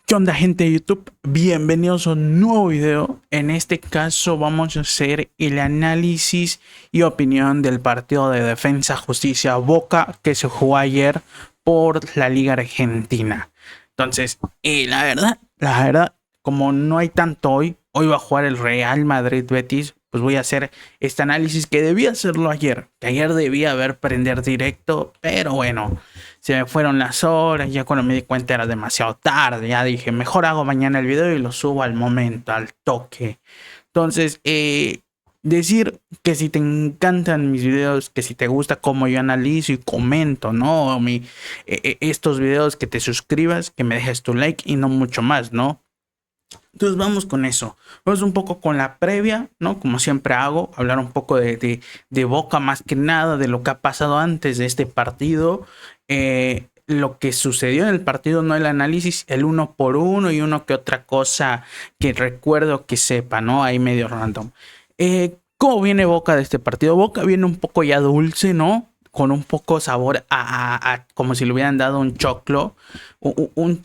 ¿Qué onda, gente de YouTube? Bienvenidos a un nuevo video. En este caso vamos a hacer el análisis y opinión del partido de Defensa Justicia Boca que se jugó ayer por la Liga Argentina. Entonces, la verdad, como no hay tanto hoy va a jugar el Real Madrid Betis, pues voy a hacer este análisis que debía hacerlo ayer. Que ayer debía haber prender directo, pero bueno, se me fueron las horas. Ya cuando me di cuenta era demasiado tarde. Ya dije, mejor hago mañana el video y lo subo al momento, al toque. Entonces, decir que si te encantan mis videos, que si te gusta cómo yo analizo y comento, ¿no? Estos videos, que te suscribas, que me dejes tu like y no mucho más, ¿no? Entonces vamos con eso. Vamos un poco con la previa, ¿no? Como siempre hago, hablar un poco de Boca más que nada, de lo que ha pasado antes de este partido. Lo que sucedió en el partido, no el análisis, el uno por uno y uno que otra cosa que recuerdo que sepa, ¿no? Ahí medio random. ¿Cómo viene Boca de este partido? Boca viene un poco ya dulce, ¿no? Con un poco sabor a como si le hubieran dado un choclo. Un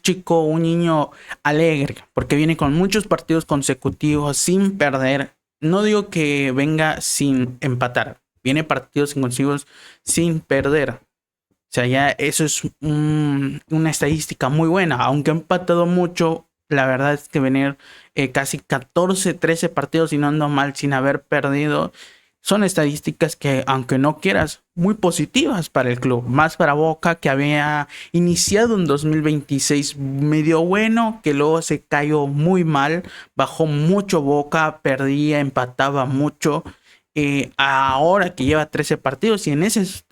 niño alegre, porque viene con muchos partidos consecutivos sin perder. No digo que venga sin empatar, viene partidos consecutivos sin perder. O sea, ya eso es una estadística muy buena, aunque ha empatado mucho. La verdad es que venir casi 14, 13 partidos, si no ando mal, sin haber perdido, son estadísticas que, aunque no quieras, muy positivas para el club. Más para Boca, que había iniciado en 2026 medio bueno, que luego se cayó muy mal, bajó mucho Boca, perdía, empataba mucho. Ahora que lleva 13 partidos y en esos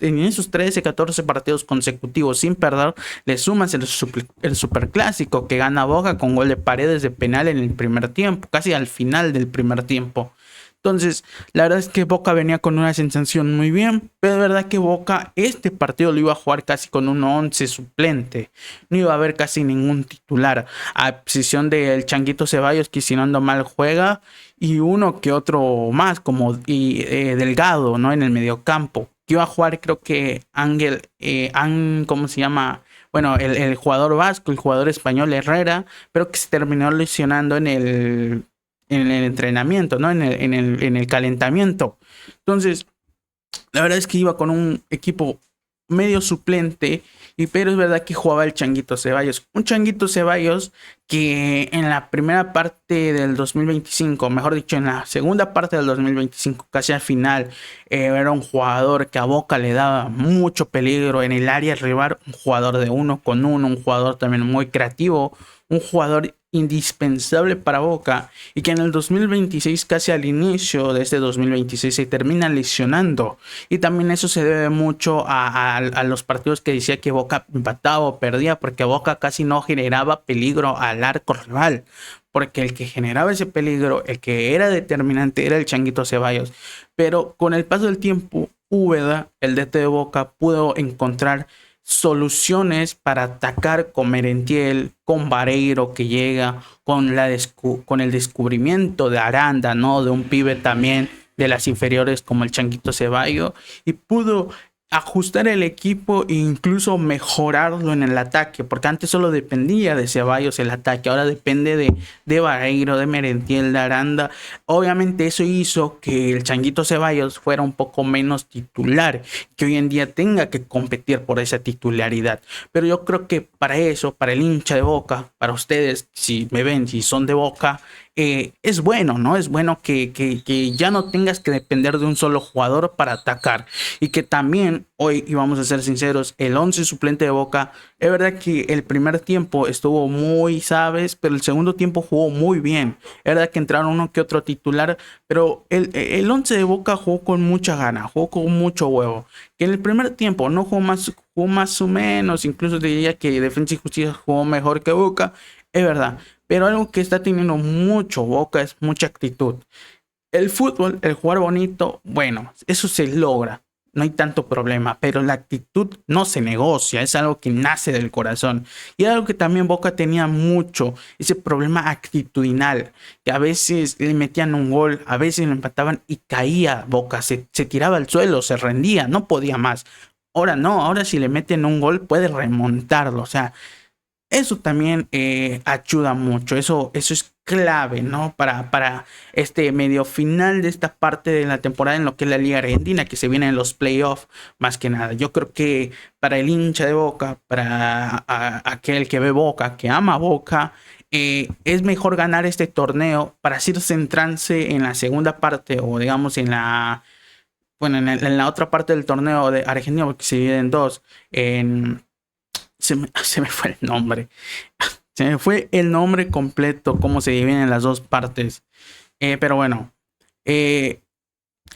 13, 14 partidos consecutivos sin perder, le sumas el superclásico que gana Boca con gol de Paredes de penal en el primer tiempo, casi al final del primer tiempo. Entonces, la verdad es que Boca venía con una sensación muy bien, pero es verdad que Boca este partido lo iba a jugar casi con un 11 suplente. No iba a haber casi ningún titular, a excepción del Changuito Ceballos, que si no ando mal juega, y uno que otro más, como Delgado, ¿no? En el mediocampo. Que iba a jugar, creo que ¿cómo se llama? Bueno, el jugador vasco, el jugador español Herrera, pero que se terminó lesionando en el entrenamiento, ¿no? En el calentamiento. Entonces, la verdad es que iba con un equipo medio suplente, pero es verdad que jugaba el Changuito Ceballos. Un Changuito Ceballos que en la primera parte del 2025, mejor dicho, en la segunda parte del 2025, casi al final, era un jugador que a Boca le daba mucho peligro en el área rival, un jugador de uno con uno, un jugador también muy creativo, un jugador indispensable para Boca, y que en el 2026, casi al inicio de este 2026, se termina lesionando. Y también eso se debe mucho a los partidos que decía que Boca empataba o perdía, porque Boca casi no generaba peligro al arco rival, porque el que generaba ese peligro, el que era determinante, era el Changuito Ceballos. Pero con el paso del tiempo, Úbeda, el DT de Boca, pudo encontrar soluciones para atacar con Merentiel, con Vareiro que llega, con el descubrimiento de Aranda, ¿no? De un pibe también de las inferiores como el Changuito Ceballos, y pudo ajustar el equipo e incluso mejorarlo en el ataque, porque antes solo dependía de Ceballos el ataque, ahora depende de Vareiro, de Merentiel, de Aranda. Obviamente eso hizo que el Changuito Ceballos fuera un poco menos titular, que hoy en día tenga que competir por esa titularidad. Pero yo creo que para eso, para el hincha de Boca, para ustedes, si me ven, si son de Boca, es bueno, ¿no? Es bueno que ya no tengas que depender de un solo jugador para atacar. Y que también hoy, y vamos a ser sinceros, el 11 suplente de Boca, es verdad que el primer tiempo estuvo muy, ¿sabes? Pero el segundo tiempo jugó muy bien. Es verdad que entraron uno que otro titular, pero el 11 de Boca jugó con mucha gana, jugó con mucho huevo. Que en el primer tiempo no jugó más o menos, incluso diría que Defensa y Justicia jugó mejor que Boca, es verdad. Pero algo que está teniendo mucho Boca es mucha actitud. El fútbol, el jugar bonito, bueno, eso se logra, no hay tanto problema, pero la actitud no se negocia, es algo que nace del corazón. Y algo que también Boca tenía mucho, ese problema actitudinal, que a veces le metían un gol, a veces lo empataban y caía Boca, se tiraba al suelo, se rendía, no podía más. Ahora no, ahora si le meten un gol puede remontarlo, o sea, Eso también ayuda mucho, eso es clave, ¿no? Para este medio final de esta parte de la temporada en lo que es la Liga Argentina, que se vienen los playoffs, más que nada. Yo creo que para el hincha de Boca, para aquel que ve Boca, que ama Boca, es mejor ganar este torneo para así centrarse en la segunda parte o digamos bueno, en la otra parte del torneo de Argentina, porque se divide en dos, se me fue el nombre. Se me fue el nombre completo, cómo se dividen las dos partes. Pero bueno,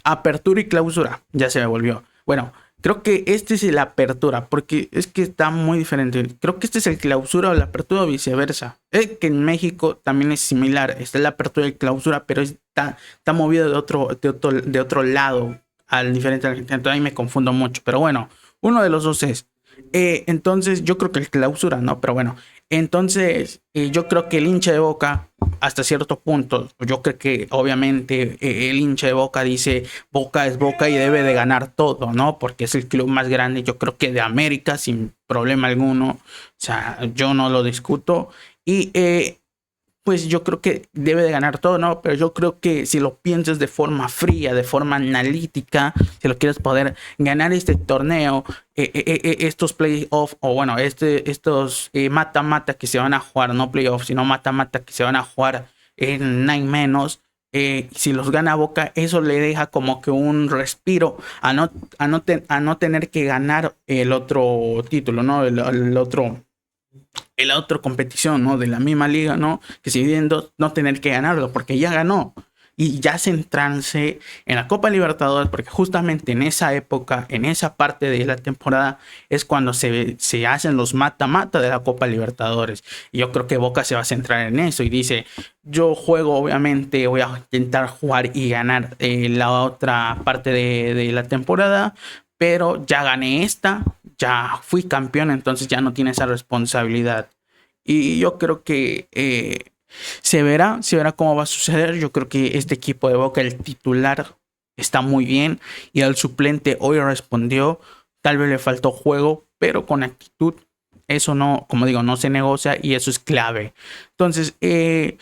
apertura y clausura, ya se me volvió. Bueno, creo que este es el apertura, porque es que está muy diferente. Creo que este es el clausura o la apertura o viceversa. Es que en México también es similar. Está la apertura y clausura, pero está movido de otro lado al diferente. Entonces ahí me confundo mucho. Pero bueno, uno de los dos es. Entonces yo creo que el clausura, ¿no? Pero bueno, entonces yo creo que el hincha de Boca, hasta cierto punto, yo creo que obviamente el hincha de Boca dice Boca es Boca y debe de ganar todo, ¿no? Porque es el club más grande, yo creo que de América, sin problema alguno. O sea, yo no lo discuto. Y pues yo creo que debe de ganar todo, ¿no? Pero yo creo que si lo piensas de forma fría, de forma analítica, si lo quieres poder ganar este torneo, estos playoffs, o bueno, estos mata-mata que se van a jugar, no playoffs, sino mata-mata que se van a jugar en 9 menos, si los gana Boca, eso le deja como que un respiro a no tener que ganar el otro título, ¿no? El otro en la otra competición, ¿no? De la misma liga, ¿no? Que se divide en dos, no tener que ganarlo, porque ya ganó. Y ya centrarse en la Copa Libertadores, porque justamente en esa época, en esa parte de la temporada, es cuando se hacen los mata-mata de la Copa Libertadores. Y yo creo que Boca se va a centrar en eso y dice, yo juego, obviamente, voy a intentar jugar y ganar la otra parte de la temporada, pero ya gané esta, ya fui campeón, entonces ya no tiene esa responsabilidad. Y yo creo que se verá cómo va a suceder. Yo creo que este equipo de Boca, el titular, está muy bien y el suplente hoy respondió. Tal vez le faltó juego, pero con actitud. Eso no, como digo, no se negocia y eso es clave. Entonces, ¿qué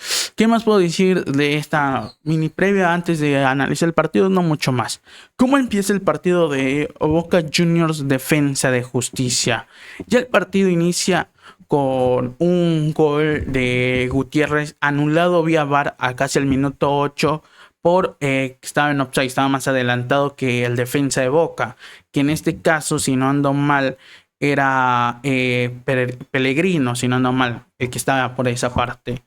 más puedo decir de esta mini previa antes de analizar el partido? No mucho más. ¿Cómo empieza el partido de Boca Juniors Defensa de Justicia? Ya el partido inicia con un gol de Gutiérrez anulado vía VAR a casi el minuto 8 por que estaba en offside, estaba más adelantado que el defensa de Boca, que en este caso, si no ando mal, era Pellegrino, si no ando mal, el que estaba por esa parte.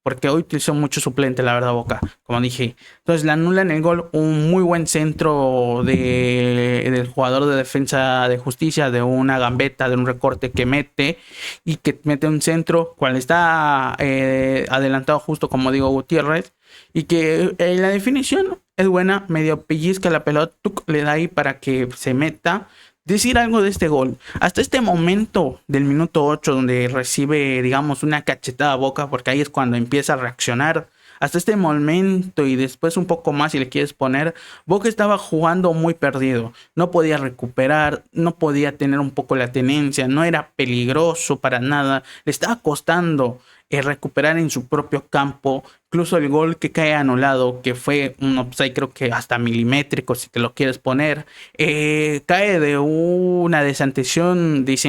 Porque hoy utilizó mucho suplente, la verdad, Boca, como dije. Entonces le anulan el gol, un muy buen centro del jugador de defensa de Justicia, de una gambeta, de un recorte que mete y que mete un centro, cual está adelantado justo como digo Gutiérrez, y que la definición es buena, medio pellizca la pelota, le da ahí para que se meta. Decir algo de este gol. Hasta este momento del minuto 8 donde recibe, digamos, una cachetada a Boca, porque ahí es cuando empieza a reaccionar. Hasta este momento y después un poco más si le quieres poner, Boca estaba jugando muy perdido. No podía recuperar, no podía tener un poco la tenencia, no era peligroso para nada. Le estaba costando recuperar en su propio campo. Incluso el gol que cae anulado, que fue un offside creo que hasta milimétrico si te lo quieres poner, cae de una desatención de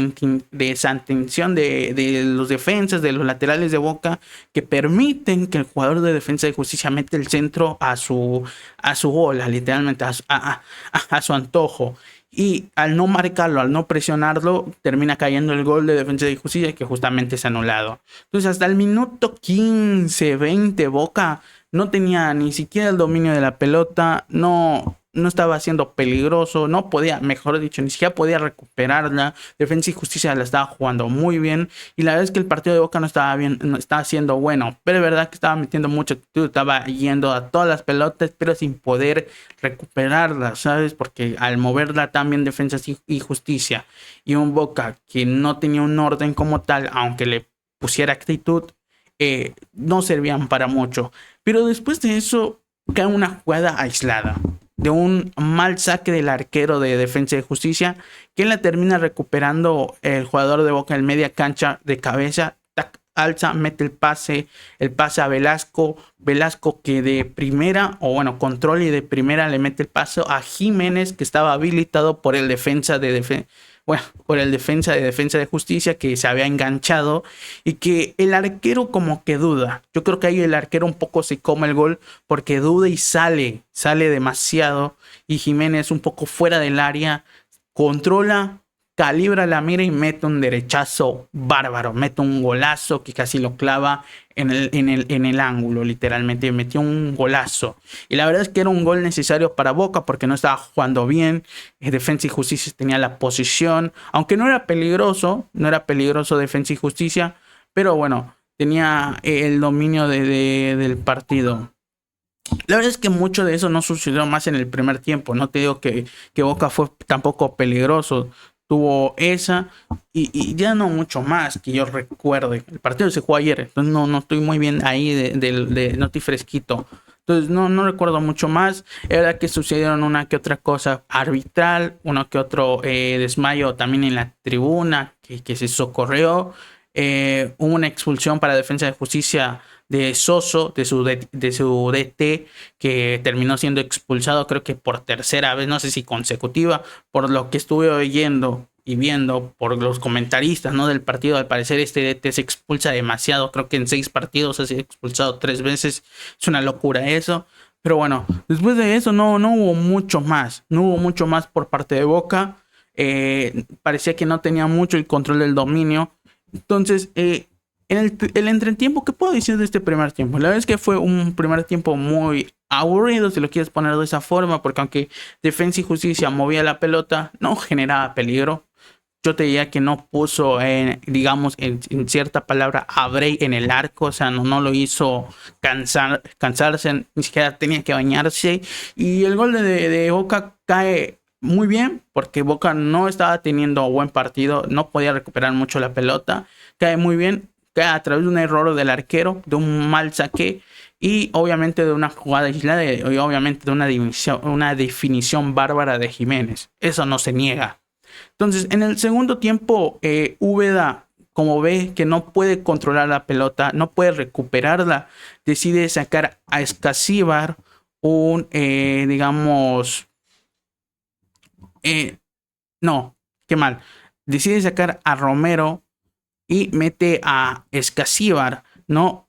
los defensas, de los laterales de Boca, que permiten que el jugador de defensa de Justicia mete el centro a su bola, literalmente a su antojo. Y al no marcarlo, al no presionarlo, termina cayendo el gol de Defensa y Justicia que justamente es anulado. Entonces hasta el minuto 15, 20 Boca no tenía ni siquiera el dominio de la pelota, no estaba siendo peligroso, no podía, mejor dicho, ni siquiera podía recuperarla. Defensa y Justicia la estaba jugando muy bien y la verdad es que el partido de Boca no estaba bien, no estaba siendo bueno, pero es verdad que estaba metiendo mucha actitud, estaba yendo a todas las pelotas, pero sin poder recuperarla, ¿sabes? Porque al moverla también Defensa y Justicia y un Boca que no tenía un orden como tal, aunque le pusiera actitud, no servían para mucho. Pero después de eso cae una jugada aislada de un mal saque del arquero de Defensa y Justicia, que la termina recuperando el jugador de Boca en media cancha de cabeza, alza, mete el pase a Velasco. Velasco que de primera, o bueno, control y de primera le mete el pase a Jiménez, que estaba habilitado por el defensa de defensa de justicia, que se había enganchado y que el arquero como que duda. Yo creo que ahí el arquero un poco se come el gol porque duda y sale demasiado, y Jiménez un poco fuera del área controla, calibra la mira y mete un derechazo bárbaro, mete un golazo que casi lo clava en el ángulo, literalmente metió un golazo. Y la verdad es que era un gol necesario para Boca porque no estaba jugando bien. Defensa y Justicia tenía la posición, aunque no era peligroso Defensa y Justicia, pero bueno, tenía el dominio del partido. La verdad es que mucho de eso no sucedió más en el primer tiempo. No te digo que Boca fue tampoco peligroso. Tuvo esa y ya no mucho más que yo recuerde. El partido se jugó ayer, entonces no estoy muy bien ahí, no estoy fresquito. Entonces no recuerdo mucho más. Es verdad que sucedieron una que otra cosa arbitral, uno que otro desmayo también en la tribuna que se socorrió. Hubo una expulsión para Defensa de Justicia de Soso, de su DT, que terminó siendo expulsado, creo que por tercera vez, no sé si consecutiva, por lo que estuve oyendo y viendo por los comentaristas, ¿no?, del partido. Al parecer este DT se expulsa demasiado, creo que en 6 partidos ha sido expulsado 3 veces, es una locura eso. Pero bueno, después de eso no hubo mucho más, por parte de Boca. Parecía que no tenía mucho el control del dominio. Entonces, en el entretiempo, ¿qué puedo decir de este primer tiempo? La verdad es que fue un primer tiempo muy aburrido, si lo quieres poner de esa forma, porque aunque Defensa y Justicia movía la pelota, no generaba peligro. Yo te diría que no puso, digamos, en cierta palabra, a Bray en el arco, o sea, no lo hizo cansarse, ni siquiera tenía que bañarse. Y el gol de Boca cae muy bien, porque Boca no estaba teniendo buen partido, no podía recuperar mucho la pelota. Cae muy bien, cae a través de un error del arquero, de un mal saque y obviamente de una jugada aislada y obviamente de una definición bárbara de Jiménez. Eso no se niega. Entonces, en el segundo tiempo, Úbeda, como ve que no puede controlar la pelota, no puede recuperarla, decide sacar a Escacíbar, decide sacar a Romero y mete a Escacíbar, ¿no?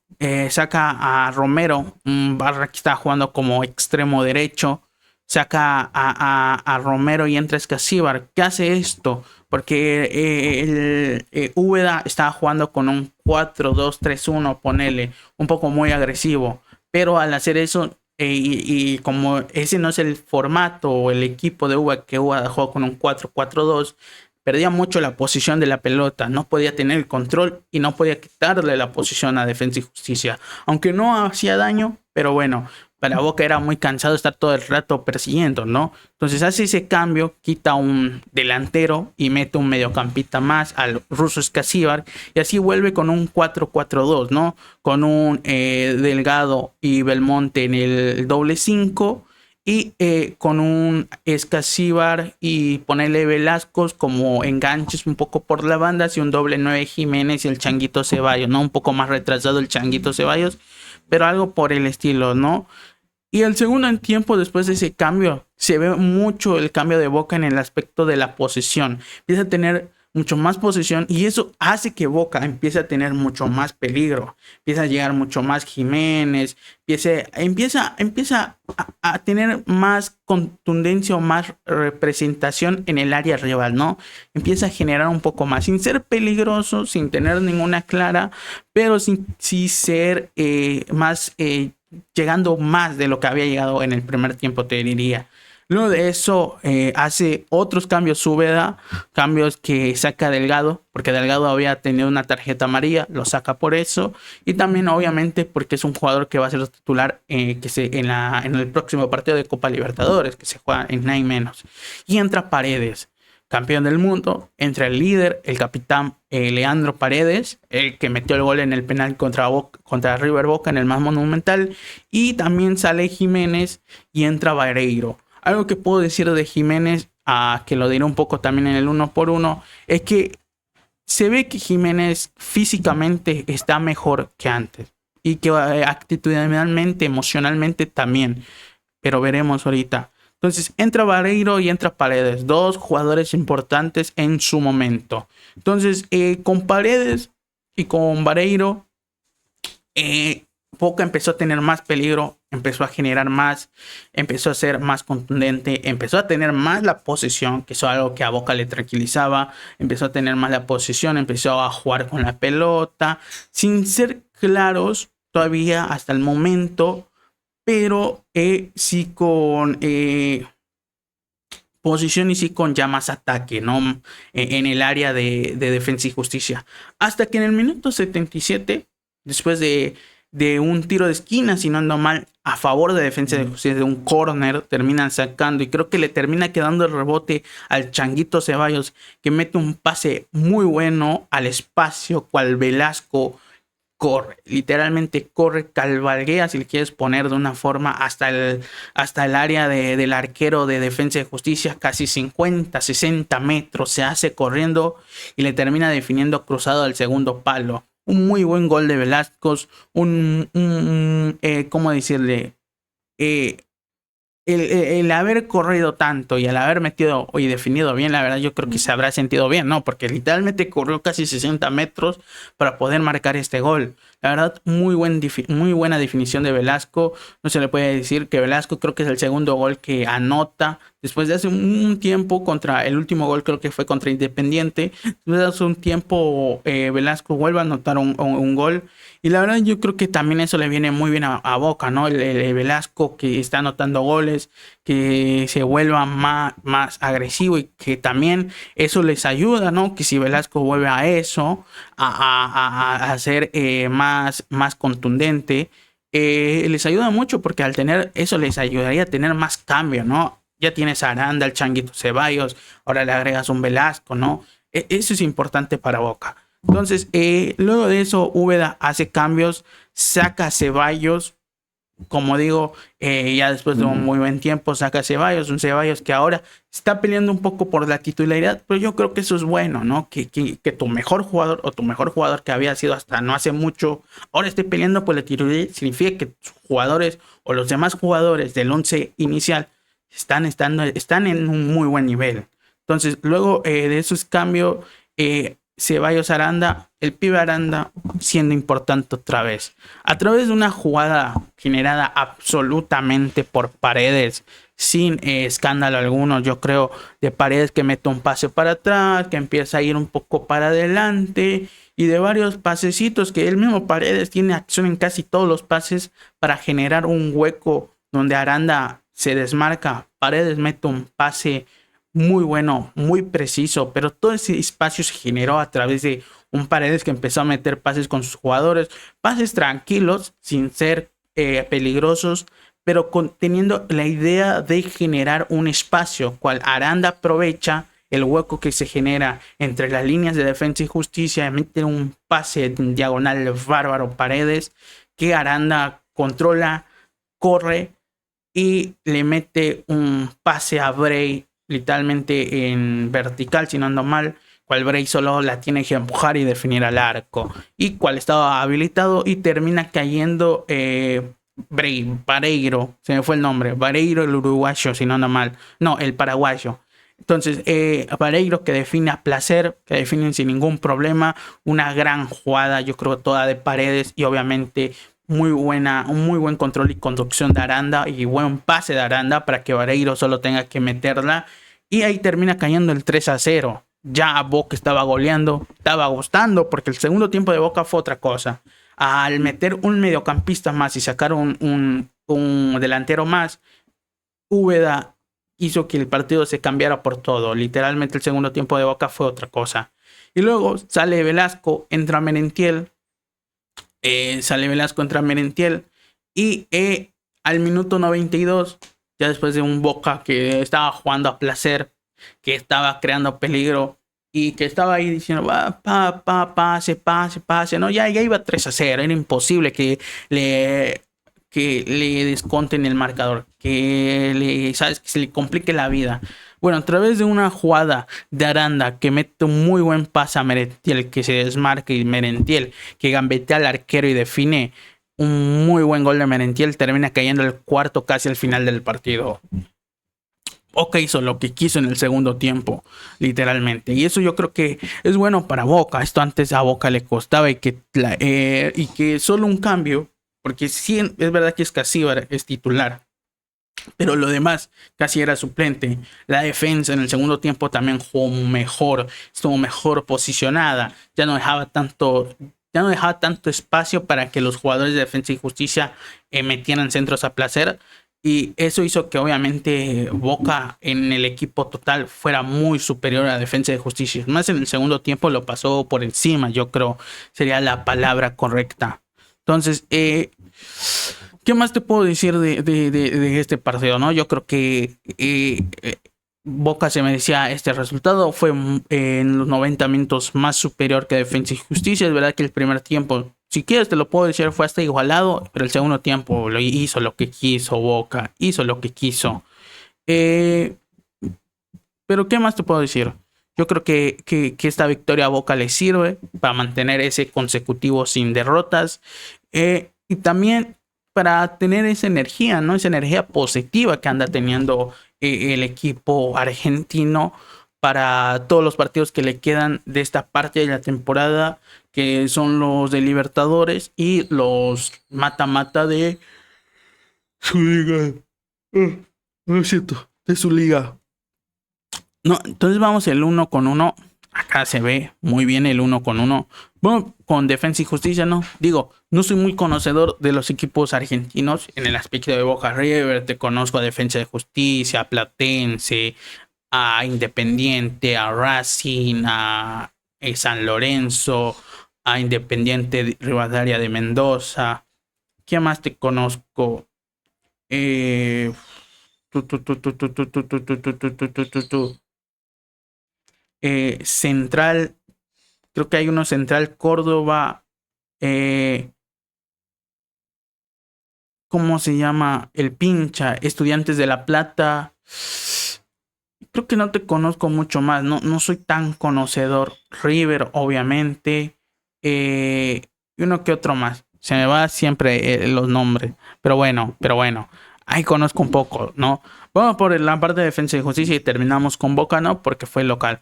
Saca a Romero, Barra que está jugando como extremo derecho, saca a Romero y entra Escacíbar. ¿Qué hace esto? Porque Úbeda estaba jugando con un 4-2-3-1, ponele, un poco muy agresivo, pero al hacer eso, y como ese no es el formato o el equipo de Úbeda, que Úbeda juega con un 4-4-2, perdía mucho la posición de la pelota, no podía tener el control y no podía quitarle la posición a Defensa y Justicia, aunque no hacía daño, pero bueno, para Boca era muy cansado estar todo el rato persiguiendo, ¿no? Entonces hace ese cambio, quita un delantero y mete un mediocampista más, al ruso Escacíbar, y así vuelve con un 4-4-2, ¿no? Con un Delgado y Belmonte en el doble 5 y con un Escacíbar y ponerle Velasco como enganches un poco por la banda, y un doble 9 Jiménez y el Changuito Ceballos, ¿no? Un poco más retrasado el Changuito Ceballos, pero algo por el estilo, ¿no? Y el segundo en tiempo, después de ese cambio, se ve mucho el cambio de Boca en el aspecto de la posesión. Empieza a tener mucho más posesión y eso hace que Boca empiece a tener mucho más peligro. Empieza a llegar mucho más Jiménez, empieza a tener más contundencia o más representación en el área rival, ¿no? Empieza a generar un poco más, sin ser peligroso, sin tener ninguna clara, pero sin ser más... llegando más de lo que había llegado en el primer tiempo, te diría. Luego de eso hace otros cambios Úbeda, cambios que saca a Delgado, porque Delgado había tenido una tarjeta amarilla, lo saca por eso, y también obviamente porque es un jugador que va a ser titular en el próximo partido de Copa Libertadores, que se juega en nada menos. Y entra Paredes, campeón del mundo, entra el líder, el capitán Leandro Paredes, el que metió el gol en el penal contra River Boca en el más monumental, y también sale Jiménez y entra Vareiro. Algo que puedo decir de Jiménez, que lo diré un poco también en el 1 por 1, es que se ve que Jiménez físicamente está mejor que antes y que actitudinalmente, emocionalmente también, pero veremos ahorita. Entonces entra Vareiro y entra Paredes, dos jugadores importantes en su momento. Entonces con Paredes y con Vareiro, Boca empezó a tener más peligro, empezó a generar más, empezó a ser más contundente, empezó a tener más la posesión, que eso es algo que a Boca le tranquilizaba, empezó a tener más la posesión, empezó a jugar con la pelota, sin ser claros todavía hasta el momento, pero sí con posición y sí con ya más ataque, ¿no? En el área de defensa y justicia. Hasta que en el minuto 77, después de un tiro de esquina, si no ando mal, a favor de defensa de justicia, de un córner, terminan sacando y creo que le termina quedando el rebote al Changuito Ceballos, que mete un pase muy bueno al espacio, cual Velasco corre, literalmente corre, calvaguea, si le quieres poner de una forma, hasta el área del arquero de defensa de justicia, casi 50, 60 metros, se hace corriendo y le termina definiendo cruzado al segundo palo. Un muy buen gol de Velasco, ¿cómo decirle? El haber corrido tanto y el haber metido y definido bien, la verdad yo creo que se habrá sentido bien, ¿no? Porque literalmente corrió casi 60 metros para poder marcar este gol. La verdad, muy buena definición de Velasco. No se le puede decir que Velasco creo que es el segundo gol que anota después de hace un tiempo contra el último gol, creo que fue contra Independiente. Después de hace un tiempo Velasco vuelve a anotar un gol. Y la verdad yo creo que también eso le viene muy bien a Boca, ¿no? El Velasco que está anotando goles, que se vuelva más agresivo y que también eso les ayuda, ¿no? Que si Velasco vuelve a eso, a ser más contundente, les ayuda mucho porque al tener eso les ayudaría a tener más cambio, ¿no? Ya tienes a Aranda, el Changuito Ceballos, ahora le agregas un Velasco, ¿no? Eso es importante para Boca. Entonces, luego de eso, Úbeda hace cambios, saca a Ceballos, como digo, ya después de un muy buen tiempo, saca a Ceballos, un Ceballos que ahora está peleando un poco por la titularidad, pero yo creo que eso es bueno, ¿no? Que tu mejor jugador o tu mejor jugador que había sido hasta no hace mucho, ahora esté peleando por la titularidad, significa que sus jugadores o los demás jugadores del 11 inicial están en un muy buen nivel. Entonces, luego de esos cambios, Ceballos Aranda, el pibe Aranda siendo importante otra vez. A través de una jugada generada absolutamente por Paredes, sin escándalo alguno, yo creo, de Paredes que mete un pase para atrás, que empieza a ir un poco para adelante, y de varios pasecitos que el mismo Paredes tiene acción en casi todos los pases para generar un hueco donde Aranda se desmarca. Paredes mete un pase muy bueno, muy preciso, pero todo ese espacio se generó a través de un Paredes que empezó a meter pases con sus jugadores, pases tranquilos, sin ser peligrosos, pero teniendo la idea de generar un espacio, cual Aranda aprovecha el hueco que se genera entre las líneas de defensa y justicia, mete un pase en diagonal bárbaro Paredes, que Aranda controla, corre y le mete un pase a Bray literalmente en vertical, si no ando mal, cual Bray solo la tiene que empujar y definir al arco, y cual estaba habilitado y termina cayendo Vareiro, se me fue el nombre, Vareiro el uruguayo, si no ando mal, no, el paraguayo. Entonces, Vareiro que define a placer, que definen sin ningún problema, una gran jugada, yo creo toda de Paredes y obviamente un muy buen control y conducción de Aranda y buen pase de Aranda para que Vareiro solo tenga que meterla, y ahí termina cayendo el 3-0. Ya Boca estaba goleando, estaba gustando porque el segundo tiempo de Boca fue otra cosa. Al meter un mediocampista más y sacar un delantero más, Úbeda hizo que el partido se cambiara por todo. Literalmente el segundo tiempo de Boca fue otra cosa. Y luego sale Velasco, entra Merentiel. Entra Merentiel. Y al minuto 92, ya después de un Boca que estaba jugando a placer, que estaba creando peligro y que estaba ahí diciendo pase, no, ya iba 3-0, era imposible que le desconten el marcador, que se le complique la vida. Bueno, a través de una jugada de Aranda que mete un muy buen pase a Merentiel, que se desmarca, y Merentiel que gambetea al arquero y define un muy buen gol de Merentiel, termina cayendo el cuarto casi al final del partido. Boca hizo lo que quiso en el segundo tiempo, literalmente. Y eso yo creo que es bueno para Boca. Esto antes a Boca le costaba y que solo un cambio, porque sí es verdad que Escasíbar es titular, pero lo demás casi era suplente. La defensa en el segundo tiempo también jugó mejor, estuvo mejor posicionada, ya no dejaba tanto espacio para que los jugadores de Defensa y Justicia metieran centros a placer. Y eso hizo que obviamente Boca en el equipo total fuera muy superior a Defensa y Justicia. Más en el segundo tiempo lo pasó por encima, yo creo sería la palabra correcta. Entonces, ¿qué más te puedo decir de este partido, no? Yo creo que Boca se merecía este resultado. Fue en los 90 minutos más superior que Defensa y Justicia. Es verdad que el primer tiempo, si quieres te lo puedo decir, fue hasta igualado, pero el segundo tiempo lo hizo lo que quiso Boca, hizo lo que quiso. Pero ¿qué más te puedo decir? Yo creo que esta victoria a Boca le sirve para mantener ese consecutivo sin derrotas. Y también para tener esa energía, ¿no? Esa energía positiva que anda teniendo el equipo argentino para todos los partidos que le quedan de esta parte de la temporada, que son los de Libertadores y los mata-mata de su liga. No es cierto, de su liga. No, entonces vamos el 1 con 1. Acá se ve muy bien el 1 con 1. Bueno, con Defensa y Justicia, no. Digo, no soy muy conocedor de los equipos argentinos en el aspecto de Boca River. Te conozco a Defensa y Justicia, a Platense, a Independiente, a Racing, a San Lorenzo, a Independiente Rivadavia de Mendoza. ¿Qué más te conozco? Central, creo que hay uno Central Córdoba, ¿cómo se llama? El Pincha, Estudiantes de La Plata. Creo que no te conozco mucho más, no soy tan conocedor. River, obviamente, y uno que otro más. Se me va siempre los nombres, pero bueno, ahí conozco un poco, ¿no? Vamos por la parte de Defensa y Justicia y terminamos con Boca, ¿no? Porque fue local.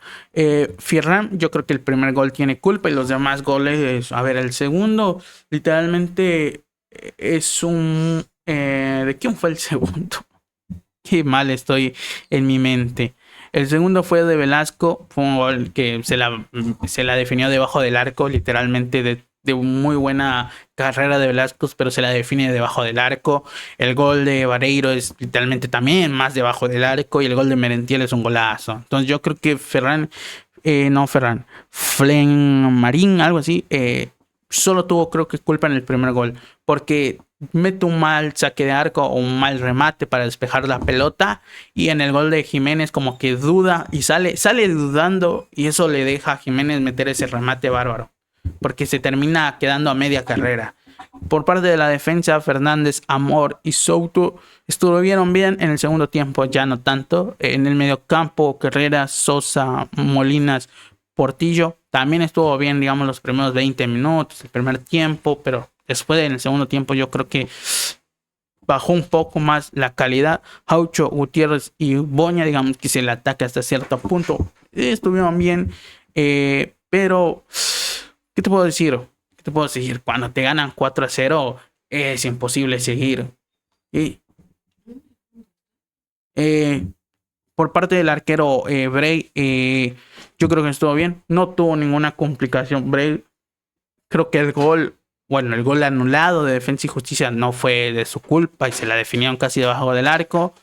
Ferran, yo creo que el primer gol tiene culpa y los demás goles, a ver, el segundo, literalmente es un... ¿de quién fue el segundo? Qué mal estoy en mi mente. El segundo fue de Velasco, fue un gol que se la definió debajo del arco, literalmente de muy buena carrera de Velasco, pero se la define debajo del arco. El gol de Vareiro es literalmente también más debajo del arco y el gol de Merentiel es un golazo. Entonces yo creo que Flenmarín, algo así, solo tuvo creo que culpa en el primer gol, porque mete un mal saque de arco o un mal remate para despejar la pelota y en el gol de Jiménez como que duda y sale dudando y eso le deja a Jiménez meter ese remate bárbaro, porque se termina quedando a media carrera. Por parte de la defensa, Fernández, Amor y Souto estuvieron bien en el segundo tiempo, ya no tanto. En el mediocampo, Carreras, Sosa, Molinas, Portillo también estuvo bien, digamos, los primeros 20 minutos, el primer tiempo, pero después en el segundo tiempo yo creo que bajó un poco más la calidad. Jaucho, Gutiérrez y Boña, digamos que se le ataca hasta cierto punto. Estuvieron bien, pero ¿qué te puedo decir? Cuando te ganan 4-0 es imposible seguir. Por parte del arquero Bray, yo creo que estuvo bien. No tuvo ninguna complicación Bray. Creo que el gol anulado de Defensa y Justicia no fue de su culpa y se la definieron casi debajo del arco.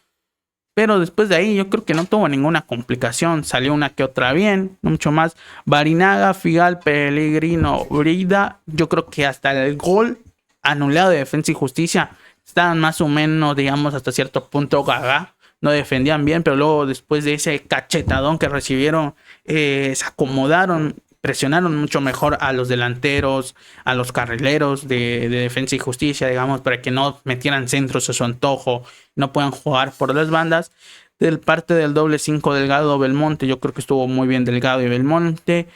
Pero después de ahí yo creo que no tuvo ninguna complicación. Salió una que otra bien, no mucho más. Barinaga, Figal, Pellegrino, Brida. Yo creo que hasta el gol anulado de Defensa y Justicia estaban más o menos, digamos, hasta cierto punto gaga. No defendían bien, pero luego después de ese cachetadón que recibieron, se acomodaron, presionaron mucho mejor a los delanteros, a los carrileros de Defensa y Justicia, digamos, para que no metieran centros a su antojo, no puedan jugar por las bandas. Del parte del doble 5 Delgado Belmonte, yo creo que estuvo muy bien Delgado y Belmonte.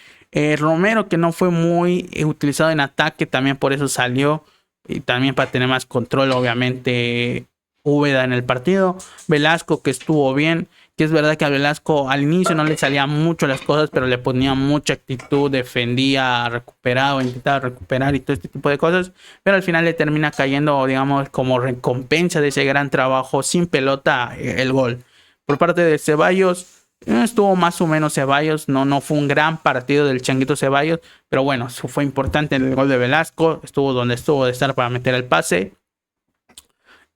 Romero, que no fue muy utilizado en ataque, también por eso salió. Y también para tener más control, obviamente, Úbeda en el partido. Velasco, que estuvo bien. Que es verdad que a Velasco al inicio no le salían mucho las cosas, pero le ponía mucha actitud, defendía, recuperaba, intentaba recuperar y todo este tipo de cosas. Pero al final le termina cayendo, digamos, como recompensa de ese gran trabajo sin pelota, el gol. Por parte de Ceballos, estuvo más o menos Ceballos, no fue un gran partido del Changuito Ceballos, pero bueno, fue importante en el gol de Velasco, estuvo donde estuvo de estar para meter el pase.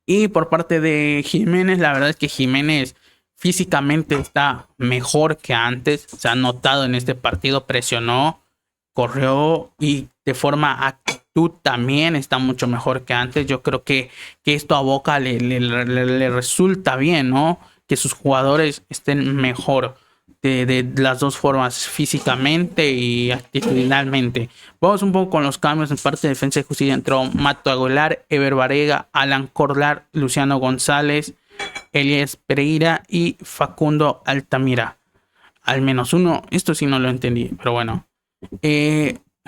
Y por parte de Jiménez, la verdad es que Jiménez físicamente está mejor que antes, se ha notado en este partido, presionó, corrió y de forma actitud también está mucho mejor que antes. Yo creo que esto a Boca le resulta bien, ¿no? Que sus jugadores estén mejor de las dos formas, físicamente y actitudinalmente. Vamos un poco con los cambios en parte de defensa y justicia. Entró Mato Aguilar, Ever Barega, Alan Corlar, Luciano González, Elías Pereira y Facundo Altamira. Al menos uno, esto sí no lo entendí, pero bueno.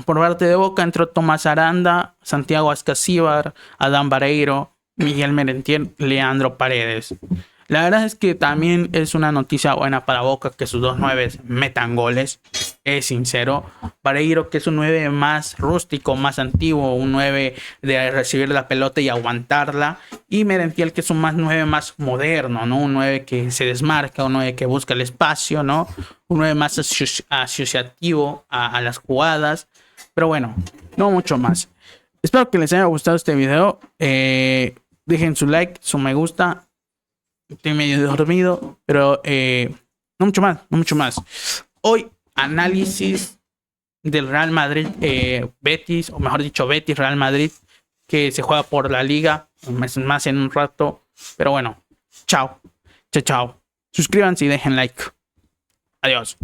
Por parte de Boca entró Tomás Aranda, Santiago Ascasíbar, Adán Vareiro, Miguel Merentiel, Leandro Paredes. La verdad es que también es una noticia buena para Boca que sus dos nueves metan goles. Es sincero. Vareiro, que es un 9 más rústico, más antiguo, un 9 de recibir la pelota y aguantarla. Y Merentiel, que es un más 9 más moderno, ¿no? Un 9 que se desmarca, un 9 que busca el espacio, ¿no? Un 9 más asociativo a las jugadas. Pero bueno, no mucho más. Espero que les haya gustado este video. Dejen su like, su me gusta. Estoy medio dormido, pero no mucho más, no mucho más. Hoy, análisis del Real Madrid Betis, o mejor dicho, Betis Real Madrid, que se juega por la liga, más en un rato. Pero bueno, chao, chao, chao. Suscríbanse y dejen like. Adiós.